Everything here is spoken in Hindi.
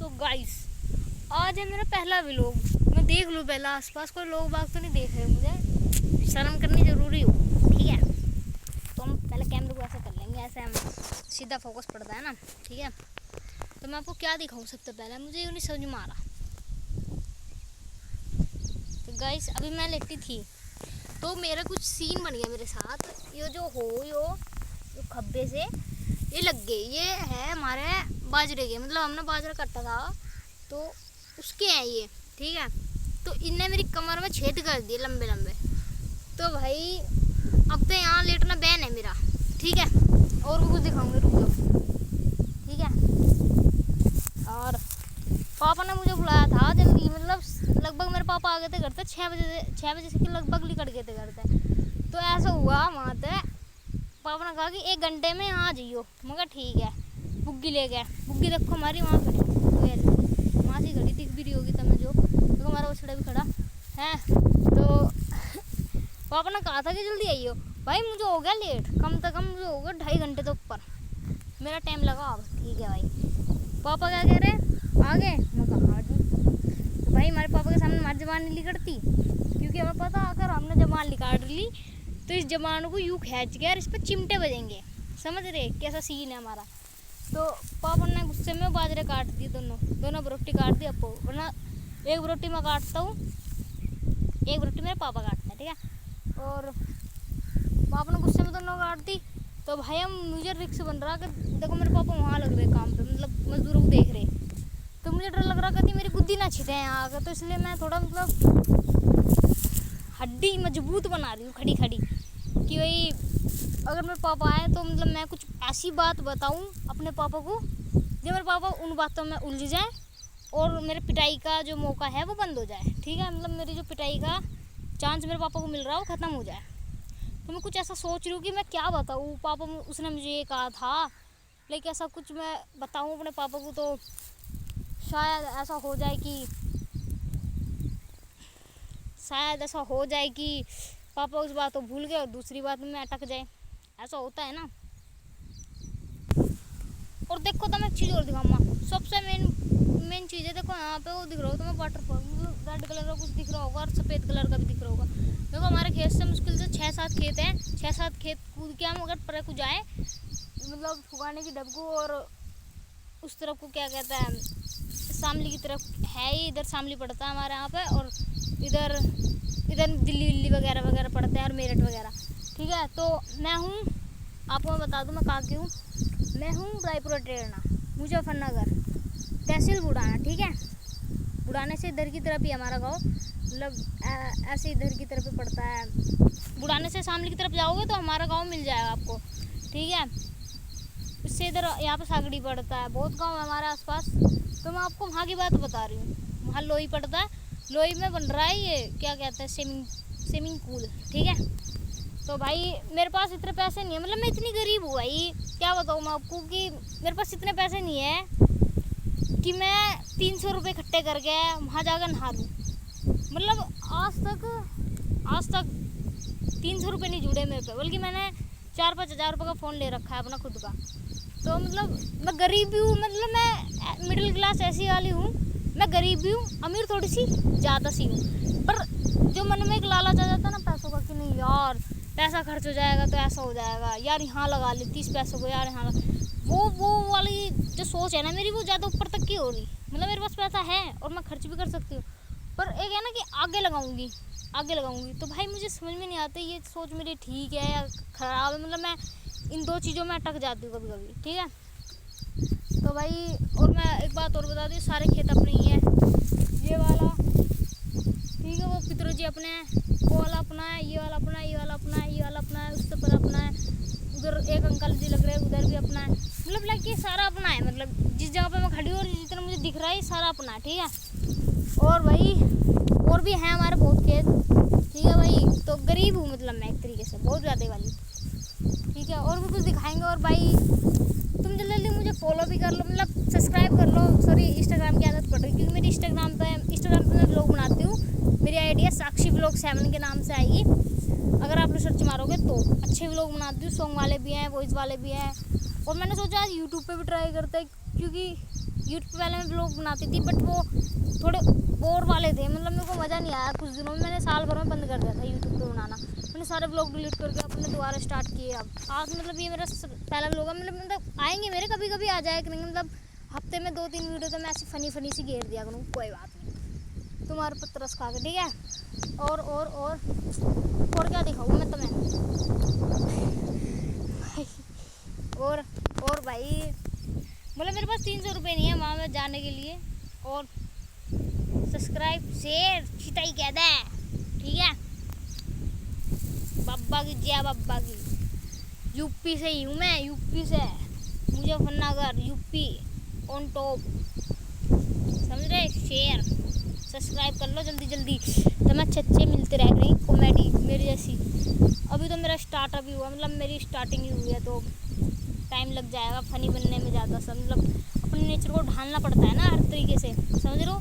तो गाइस आज है मेरा पहला व्लॉग। मैं देख लूँ पहला आसपास कोई लोग बाग तो नहीं देख रहे, मुझे शर्म करनी ज़रूरी हो, ठीक है। तो हम पहले कैमरे को ऐसा कर लेंगे, ऐसे हम सीधा फोकस पड़ता है ना, ठीक है। तो मैं आपको क्या दिखाऊँ सबसे पहले, मुझे ये नहीं समझ में आ रहा। तो गाइस अभी मैं लेटी थी तो मेरा कुछ सीन बन गया मेरे साथ। ये जो खब्बे से ये लग गए, ये है हमारे बाजरे के, मतलब हमने बाजरा काटा था तो उसके हैं ये, ठीक है। तो इनने मेरी कमर में छेद कर दिए लंबे लंबे। तो भाई अब तो यहाँ लेटना बैन है मेरा, ठीक है। और भी कुछ दिखाऊंगी, रुक जाओ, ठीक है। और पापा ने मुझे बुलाया था जल्दी, मतलब लगभग मेरे पापा आ गए थे घर से 6 बजे से लगभग निकल गए थे घर से। तो ऐसा हुआ वहाँ पे पापा ने कहा कि 1 घंटे में यहाँ आ जाइयो। मगर ठीक है, बुग्गी ले गए। बुग्गी देखो हमारी वहाँ खड़ी, वहाँ से खड़ी दिख भी रही होगी तुम्हें, जो देखो हमारा बछड़ा भी खड़ा है। तो पापा ने कहा था कि जल्दी आइयो। भाई मुझे हो गया लेट, कम से कम मुझे हो गया 2.5 घंटे तो ऊपर मेरा टाइम लगा। अब ठीक है भाई, पापा क्या कह रहे हैं आ गए, मैं कहा हाँ जी। तो भाई हमारे पापा के सामने हमारी जबान नहीं निकलती, क्योंकि हमें पता अगर हमने जबान निकाल ली तो इस जबान को यूँ खींच के और इस पर चिमटे बजेंगे, समझ रहे कैसा सीन है हमारा। तो पापा ने गुस्से में बाजरे काट दिए, दोनों बरोटी काट दी आपको, वरना एक बरोटी मैं काटता हूँ, एक बरोटी मेरे पापा काटते हैं, ठीक है। और पापा ने गुस्से में दोनों काट दी। तो भाई हम मुझे रिक्स बन रहा कि देखो मेरे पापा वहाँ लग रहे काम पे, मतलब मजदूरों को देख रहे। तो मुझे डर लग रहा कि मेरी गुद्दी ना छिटे यहाँ आकर, तो इसलिए मैं थोड़ा मतलब हड्डी मजबूत बना रही हूँ खड़ी खड़ी, कि भाई अगर मेरे पापा आए तो मतलब मैं कुछ ऐसी बात बताऊँ अपने पापा को जो मेरे पापा उन बातों में उलझ जाए और मेरे पिटाई का जो मौका है वो बंद हो जाए, ठीक है। मतलब मेरी जो पिटाई का चांस मेरे पापा को मिल रहा है वो ख़त्म हो जाए। तो मैं कुछ ऐसा सोच रही हूँ कि मैं क्या बताऊँ पापा, उसने मुझे ये कहा था, लेकिन ऐसा कुछ मैं बताऊँ अपने पापा को तो शायद ऐसा हो जाए कि पापा उस बात को भूल गए और दूसरी बात में अटक जाए, ऐसा होता है ना। और देखो तो मैं एक चीज़ और दिखाऊंगा, सबसे मेन चीज़ है, देखो यहाँ पे वो दिख रहा हो तुम्हें वाटरफॉल, मतलब रेड कलर का कुछ दिख रहा होगा और सफ़ेद कलर का भी दिख रहा होगा। देखो हमारे खेत से मुश्किल से 6-7 खेत हैं, 6-7 खेत कूद के हम अगर पर को जाए, मतलब फुगाने की डब्बू और उस तरफ को क्या कहता है शामली की तरफ है ही, इधर शामली पड़ता है हमारे यहाँ पे, और इधर दिल्ली वगैरह वगैरह पड़ते हैं और मेरठ वगैरह, ठीक है। तो मैं हूँ, आपको मैं बता दूँ मैं कहाँ की हूँ। मैं हूँ रायपुर टेढ़ना, मुजफ्फरनगर, तहसील बुढ़ाना, ठीक है। बुढ़ाने से इधर की तरफ ही हमारा गाँव, मतलब ऐसे इधर की तरफ ही पड़ता है। बुढ़ाने से शामली की तरफ जाओगे तो हमारा गाँव मिल जाएगा आपको, ठीक है। इससे इधर यहाँ पे सागड़ी पड़ता है, बहुत गांव है हमारे आसपास। तो मैं आपको वहाँ की बात बता रही हूँ, वहाँ लोई पड़ता है, लोई में बन रहा है ये क्या कहते हैं स्विमिंग पूल, ठीक है। तो भाई मेरे पास इतने पैसे नहीं है, मतलब मैं इतनी गरीब हूँ भाई, क्या बताऊँ मैं आपको कि मेरे पास इतने पैसे नहीं है कि मैं 300 रुपये इकट्ठे करके वहाँ जाकर नहा लूँ। मतलब आज तक 300 रुपये नहीं जुड़े मेरे पे, बल्कि मैंने 4-5 हज़ार रुपये का फ़ोन ले रखा है अपना खुद का। तो मतलब मैं गरीब भी हूँ, मतलब मैं मिडिल क्लास ऐसी वाली हूँ, मैं गरीब भी हूँ, अमीर थोड़ी सी ज़्यादा सी हूँ। पर जो मन में एक लालच आ जाता है ना पैसों का, कि नहीं यार पैसा खर्च हो जाएगा तो ऐसा हो जाएगा, यार यहाँ लगा ले 30 पैसों को, यार यहाँ वो वाली जो सोच है ना मेरी, वो ज़्यादा ऊपर तक की हो रही। मतलब मेरे पास पैसा है और मैं खर्च भी कर सकती हूँ, पर एक है ना कि आगे लगाऊंगी। तो भाई मुझे समझ में नहीं आता ये सोच मेरी ठीक है या ख़राब है, मतलब मैं इन दो चीज़ों में अटक जाती हूँ कभी कभी, ठीक है। तो भाई और मैं एक बात और बता दूँ, सारे खेत अपने ही हैं, ये वाला ठीक है, वो पितरो जी अपने हैं, वो वाला अपना है, ये वाला अपना है, ये वाला अपना है, ये वाला अपना है, उससे पर अपना है, उधर एक अंकल जी लग रहे हैं उधर भी अपना है, मतलब लाइक ये सारा अपना है। मतलब जिस जगह पे मैं खड़ी हूँ और जितना मुझे दिख रहा है ये सारा अपना है, ठीक है। और भाई और भी हैं हमारे बहुत खेत, ठीक है भाई। तो गरीब हूँ मतलब मैं एक तरीके से बहुत ज़्यादा वाली, ठीक है। और भी कुछ दिखाएंगे। और भाई तुम जल्दी मुझे फॉलो भी कर लो, मतलब सब्सक्राइब कर लो। सॉरी इंस्टाग्राम की आदत पड़ रही है, क्योंकि मेरी इंस्टाग्राम पे मैं व्लॉग बनाती हूँ, मेरी आईडी है साक्षी व्लॉग 7 के नाम से आएगी, अगर आप लोग सर्च मारोगे तो। अच्छे व्लॉग बनाती हूँ, सॉन्ग वाले भी हैं, वॉइस वाले भी हैं। और मैंने सोचा आज यूट्यूब पे भी ट्राई करते हैं, क्योंकि यूट्यूब पे पहले मैं ब्लॉग बनाती थी, बट वो थोड़े बोर वाले थे, मतलब मेरे को मज़ा नहीं आया कुछ दिनों में। मैंने साल भर में बंद कर दिया था यूट्यूब पे बनाना। मैंने सारे ब्लॉग डिलीट करके अपने दोबारा स्टार्ट किए। अब आज मतलब ये मेरा पहला ब्लॉग है। मतलब आएंगे मेरे, कभी कभी आ जाए करेंगे, मतलब हफ्ते में 2-3 वीडियो तो मैं ऐसी फ़नी सी घेर दिया करूँ, कोई बात नहीं, तुम्हारे पर तरस खा के, ठीक है। और क्या दिखाऊँ मैं तुम्हें। और भाई मतलब मेरे पास 300 रुपये नहीं है वहाँ में जाने के लिए। और सब्सक्राइब शेयर चिताई कहता है, ठीक है। बब्बा की जय बब्बा की। यूपी से ही हूँ मैं, यूपी से, मुजफ्फरनगर यूपी ऑन टॉप, समझ रहे। शेयर सब्सक्राइब कर लो जल्दी जल्दी, तो मैं अच्छे मिलते रह गई कॉमेडी मेरी जैसी। अभी तो मेरा स्टार्टअप ही हुआ, मतलब मेरी स्टार्टिंग ही हुई है, तो टाइम लग जाएगा फनी बनने में ज़्यादा सा। मतलब अपने नेचर को ढालना पड़ता है ना हर तरीके से, समझ लो।